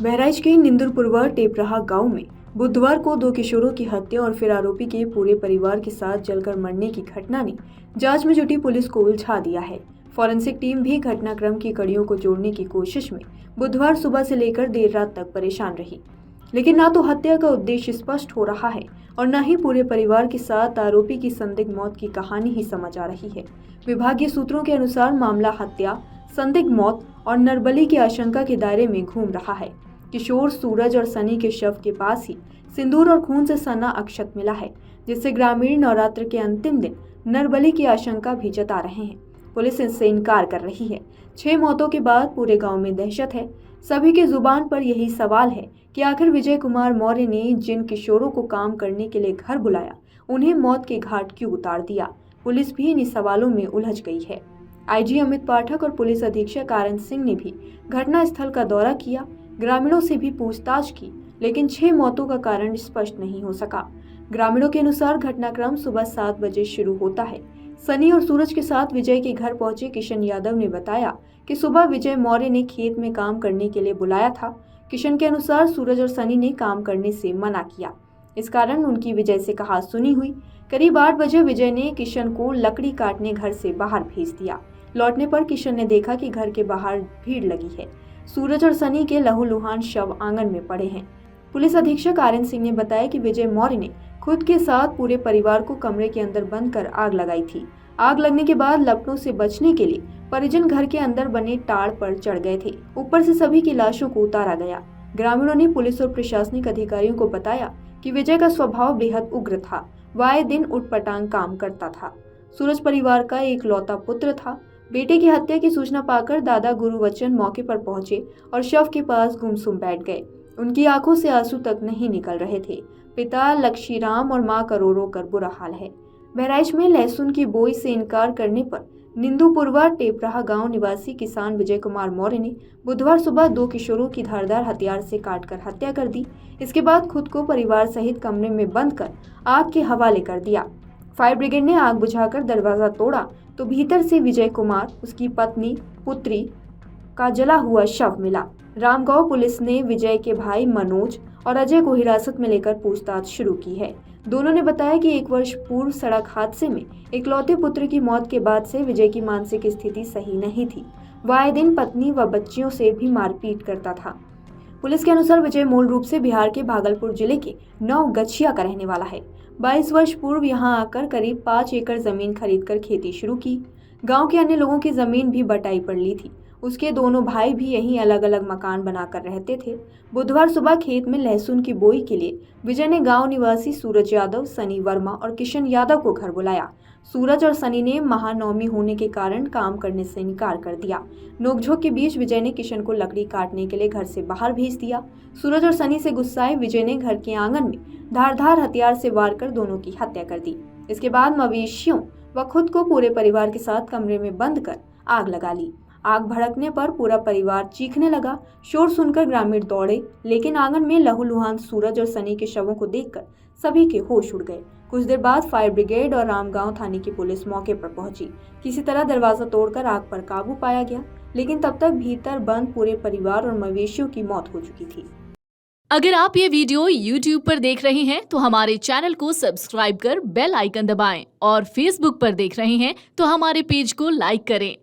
बहराइच के निंदुरपुरवा टेपराहा गांव में बुधवार को 2 किशोरों की हत्या और फिर आरोपी के पूरे परिवार के साथ जलकर मरने की घटना ने जांच में जुटी पुलिस को उलझा दिया है। फॉरेंसिक टीम भी घटनाक्रम की कड़ियों को जोड़ने की कोशिश में बुधवार सुबह से लेकर देर रात तक परेशान रही, लेकिन न तो हत्या का उद्देश्य स्पष्ट हो रहा है और न ही पूरे परिवार के साथ आरोपी की संदिग्ध मौत की कहानी ही समझ आ रही है। विभागीय सूत्रों के अनुसार मामला हत्या, संदिग्ध मौत और नरबली की आशंका के दायरे में घूम रहा है। किशोर सूरज और सनी के शव के पास ही सिंदूर और खून से सना अक्षत मिला है, जिससे ग्रामीण नवरात्र के अंतिम दिन नरबली की आशंका भी जता रहे हैं। पुलिस इससे इनकार कर रही है। 6 मौतों के बाद पूरे गांव में दहशत है। सभी की जुबान पर यही सवाल है कि आखिर विजय कुमार मौर्य ने जिन किशोरों को काम करने के लिए घर बुलाया, उन्हें मौत के घाट क्यों उतार दिया। पुलिस भी इन सवालों में उलझ गई है। आईजी अमित पाठक और पुलिस अधीक्षक आर एन सिंह ने भी घटना स्थल का दौरा किया, ग्रामीणों से भी पूछताछ की, लेकिन 6 मौतों का कारण स्पष्ट नहीं हो सका। ग्रामीणों के अनुसार घटनाक्रम सुबह 7 बजे शुरू होता है। सनी और सूरज के साथ विजय के घर पहुंचे किशन यादव ने बताया कि सुबह विजय मौर्य ने खेत में काम करने के लिए बुलाया था। किशन के अनुसार सूरज और सनी ने काम करने से मना किया, इस कारण उनकी विजय से कहा सुनी हुई। करीब 8 बजे विजय ने किशन को लकड़ी काटने घर से बाहर भेज दिया। लौटने पर किशन ने देखा कि घर के बाहर भीड़ लगी है। सूरज और सनी के लहूलुहान शव आंगन में पड़े हैं। पुलिस अधीक्षक आर एन सिंह ने बताया कि विजय मौर्य ने खुद के साथ पूरे परिवार को कमरे के अंदर बंद कर आग लगाई थी। आग लगने के बाद लपटों से बचने के लिए परिजन घर के अंदर बने टाड़ पर चढ़ गए थे। ऊपर से सभी की लाशों को उतारा गया। ग्रामीणों ने पुलिस और प्रशासनिक अधिकारियों को बताया कि विजय का स्वभाव बेहद उग्र था। वह आए दिन उठपटांग काम करता था। सूरज परिवार का एक लौता पुत्र था। बेटे की हत्या की सूचना पाकर दादा गुरुवचन मौके पर पहुंचे और शव के पास गुमसुम बैठ गए। उनकी आंखों से आंसू तक नहीं निकल रहे थे। पिता लक्ष्मीराम और मां का रो रो कर बुरा हाल है। बहराइच में लहसुन की बोई से इनकार करने पर निंदुपुरवा टेपराहा गांव निवासी किसान विजय कुमार मौर्य ने बुधवार सुबह 2 किशोरों की धारदार हथियार से काटकर हत्या कर दी। इसके बाद खुद को परिवार सहित कमरे में बंद कर आग के हवाले कर दिया। फायर ब्रिगेड ने आग बुझाकर दरवाजा तोड़ा तो भीतर से विजय कुमार, उसकी पत्नी, पुत्री का जला हुआ शव मिला। रामगांव पुलिस ने विजय के भाई मनोज और अजय को हिरासत में लेकर पूछताछ शुरू की है। दोनों ने बताया कि 1 वर्ष पूर्व सड़क हादसे में इकलौते पुत्र की मौत के बाद से विजय की मानसिक स्थिति सही नहीं थी। वह आए दिन पत्नी व बच्चियों से भी मारपीट करता था। पुलिस के अनुसार विजय मूल रूप से बिहार के भागलपुर जिले के नवगछिया का रहने वाला है। 22 वर्ष पूर्व यहां आकर करीब 5 एकड़ जमीन खरीदकर खेती शुरू की। गांव के अन्य लोगों की जमीन भी बटाई पर ली थी। उसके दोनों भाई भी यहीं अलग अलग मकान बनाकर रहते थे। बुधवार सुबह खेत में लहसुन की बोई के लिए विजय ने गांव निवासी सूरज यादव, सनी वर्मा और किशन यादव को घर बुलाया। सूरज और सनी ने महानवमी होने के कारण काम करने से इनकार कर दिया। नोकझोंक के बीच विजय ने किशन को लकड़ी काटने के लिए घर से बाहर भेज दिया। सूरज और सनी से गुस्साए विजय ने घर के आंगन में धारदार हथियार से वार कर दोनों की हत्या कर दी। इसके बाद मवेशियों व खुद को पूरे परिवार के साथ कमरे में बंद कर आग लगा ली। आग भड़कने पर पूरा परिवार चीखने लगा। शोर सुनकर ग्रामीण दौड़े, लेकिन आंगन में लहूलुहान सूरज और सनी के शवों को देखकर सभी के होश उड़ गए। कुछ देर बाद फायर ब्रिगेड और रामगांव थाने की पुलिस मौके पर पहुंची। किसी तरह दरवाजा तोड़कर आग पर काबू पाया गया, लेकिन तब तक भीतर बंद पूरे परिवार और मवेशियों की मौत हो चुकी थी। अगर आप ये वीडियो YouTube पर देख रहे हैं तो हमारे चैनल को सब्सक्राइब कर बेल आइकन दबाएं और Facebook पर देख रहे हैं तो हमारे पेज को लाइक करें।